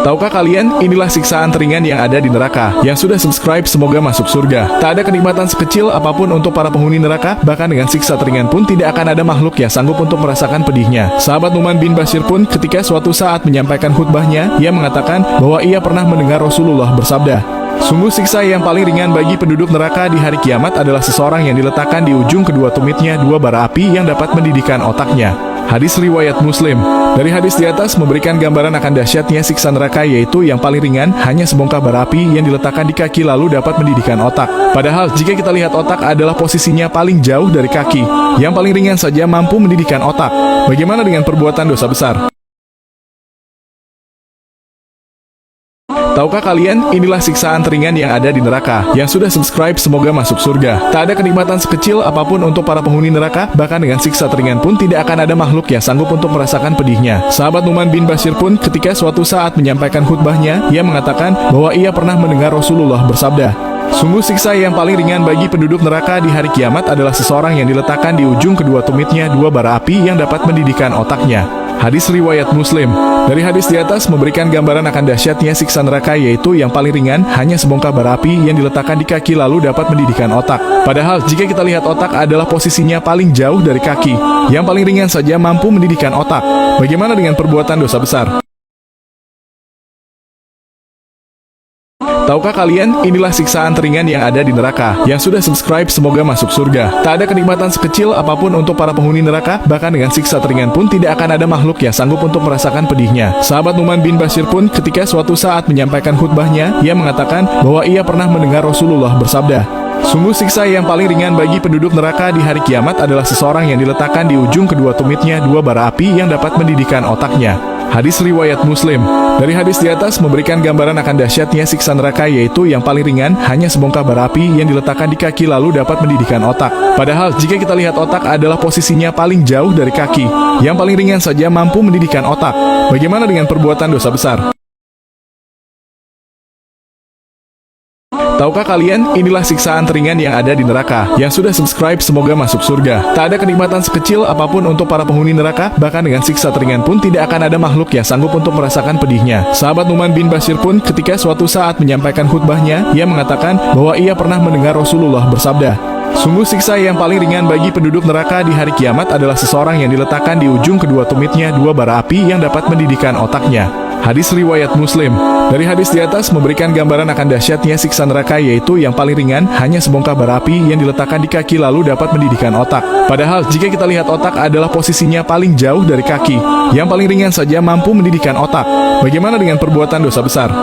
Tahukah kalian, inilah siksaan teringan yang ada di neraka. Yang sudah subscribe semoga masuk surga. Tak ada kenikmatan sekecil apapun untuk para penghuni neraka, bahkan dengan siksa teringan pun tidak akan ada makhluk yang sanggup untuk merasakan pedihnya. Sahabat Nu'man bin Bashir pun ketika suatu saat menyampaikan khutbahnya, ia mengatakan bahwa ia pernah mendengar Rasulullah bersabda, "Sungguh siksa yang paling ringan bagi penduduk neraka di hari kiamat adalah seseorang yang diletakkan di ujung kedua tumitnya dua bara api yang dapat mendidihkan otaknya." Hadis riwayat Muslim. Dari hadis di atas memberikan gambaran akan dahsyatnya siksa neraka, yaitu yang paling ringan hanya sebongkah bara api yang diletakkan di kaki lalu dapat mendidihkan otak. Padahal jika kita lihat otak adalah posisinya paling jauh dari kaki, yang paling ringan saja mampu mendidihkan otak. Bagaimana dengan perbuatan dosa besar? Tahukah kalian, inilah siksaan teringan yang ada di neraka. Yang sudah subscribe semoga masuk surga. Tak ada kenikmatan sekecil apapun untuk para penghuni neraka, bahkan dengan siksa teringan pun tidak akan ada makhluk yang sanggup untuk merasakan pedihnya. Sahabat Nu'man bin Bashir pun ketika suatu saat menyampaikan khutbahnya, ia mengatakan bahwa ia pernah mendengar Rasulullah bersabda, "Sungguh siksa yang paling ringan bagi penduduk neraka di hari kiamat adalah seseorang yang diletakkan di ujung kedua tumitnya dua bara api yang dapat mendidihkan otaknya." Hadis riwayat Muslim. Dari hadis di atas memberikan gambaran akan dahsyatnya siksa neraka, yaitu yang paling ringan hanya sebongkah bara api yang diletakkan di kaki lalu dapat mendidihkan otak. Padahal jika kita lihat otak adalah posisinya paling jauh dari kaki, yang paling ringan saja mampu mendidihkan otak. Bagaimana dengan perbuatan dosa besar? Tahukah kalian, inilah siksaan teringan yang ada di neraka. Yang sudah subscribe semoga masuk surga. Tak ada kenikmatan sekecil apapun untuk para penghuni neraka, bahkan dengan siksa teringan pun tidak akan ada makhluk yang sanggup untuk merasakan pedihnya. Sahabat Nu'man bin Bashir pun ketika suatu saat menyampaikan khutbahnya, ia mengatakan bahwa ia pernah mendengar Rasulullah bersabda, "Sungguh siksa yang paling ringan bagi penduduk neraka di hari kiamat adalah seseorang yang diletakkan di ujung kedua tumitnya dua bara api yang dapat mendidihkan otaknya." Hadis riwayat Muslim. Dari hadis di atas memberikan gambaran akan dahsyatnya siksa neraka, yaitu yang paling ringan hanya sebongkah bara api yang diletakkan di kaki lalu dapat mendidihkan otak. Padahal jika kita lihat otak adalah posisinya paling jauh dari kaki, yang paling ringan saja mampu mendidihkan otak. Bagaimana dengan perbuatan dosa besar? Tahukah kalian, inilah siksaan teringan yang ada di neraka. Yang sudah subscribe semoga masuk surga. Tak ada kenikmatan sekecil apapun untuk para penghuni neraka, bahkan dengan siksa teringan pun tidak akan ada makhluk yang sanggup untuk merasakan pedihnya. Sahabat Nu'man bin Bashir pun ketika suatu saat menyampaikan khutbahnya, ia mengatakan bahwa ia pernah mendengar Rasulullah bersabda, "Sungguh siksa yang paling ringan bagi penduduk neraka di hari kiamat adalah seseorang yang diletakkan di ujung kedua tumitnya dua bara api yang dapat mendidihkan otaknya." Hadis riwayat Muslim. Dari hadis di atas memberikan gambaran akan dahsyatnya siksa neraka, yaitu yang paling ringan hanya sebongkah bara api yang diletakkan di kaki lalu dapat mendidihkan otak. Padahal jika kita lihat otak adalah posisinya paling jauh dari kaki, yang paling ringan saja mampu mendidihkan otak. Bagaimana dengan perbuatan dosa besar?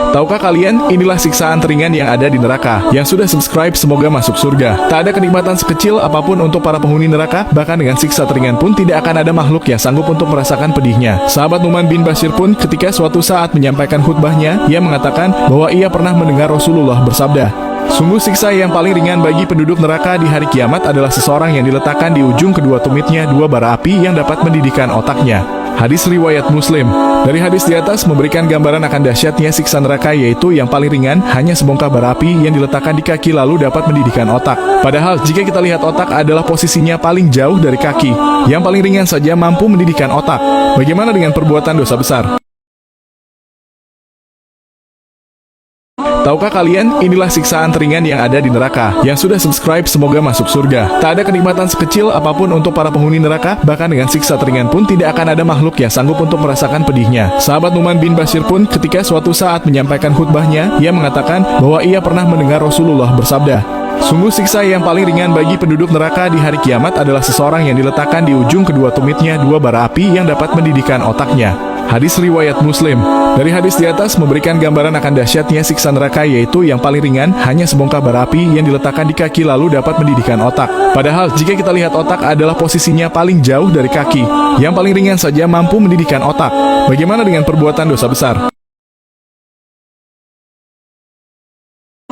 Tahukah kalian, inilah siksaan teringan yang ada di neraka. Yang sudah subscribe semoga masuk surga. Tak ada kenikmatan sekecil apapun untuk para penghuni neraka, bahkan dengan siksa teringan pun tidak akan ada makhluk yang sanggup untuk merasakan pedihnya. Sahabat Nu'man bin Bashir pun ketika suatu saat menyampaikan khutbahnya, ia mengatakan bahwa ia pernah mendengar Rasulullah bersabda, "Sungguh siksa yang paling ringan bagi penduduk neraka di hari kiamat adalah seseorang yang diletakkan di ujung kedua tumitnya dua bara api yang dapat mendidihkan otaknya." Hadis riwayat Muslim. Dari hadis di atas memberikan gambaran akan dahsyatnya siksa neraka, yaitu yang paling ringan hanya sebongkah bara api yang diletakkan di kaki lalu dapat mendidihkan otak. Padahal jika kita lihat otak adalah posisinya paling jauh dari kaki, yang paling ringan saja mampu mendidihkan otak. Bagaimana dengan perbuatan dosa besar? Tahukah kalian, inilah siksaan teringan yang ada di neraka. Yang sudah subscribe semoga masuk surga. Tak ada kenikmatan sekecil apapun untuk para penghuni neraka, bahkan dengan siksa teringan pun tidak akan ada makhluk yang sanggup untuk merasakan pedihnya. Sahabat Nu'man bin Bashir pun ketika suatu saat menyampaikan khutbahnya, ia mengatakan bahwa ia pernah mendengar Rasulullah bersabda, "Sungguh siksa yang paling ringan bagi penduduk neraka di hari kiamat adalah seseorang yang diletakkan di ujung kedua tumitnya dua bara api yang dapat mendidihkan otaknya." Hadis riwayat Muslim. Dari hadis di atas memberikan gambaran akan dahsyatnya siksa neraka, yaitu yang paling ringan hanya sebongkah bara api yang diletakkan di kaki lalu dapat mendidihkan otak. Padahal jika kita lihat otak adalah posisinya paling jauh dari kaki, yang paling ringan saja mampu mendidihkan otak. Bagaimana dengan perbuatan dosa besar?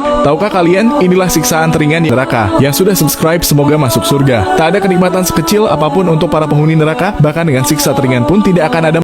Tahukah kalian, inilah siksaan teringan di neraka. Yang sudah subscribe semoga masuk surga. Tak ada kenikmatan sekecil apapun untuk para penghuni neraka, bahkan dengan siksa teringan pun tidak akan ada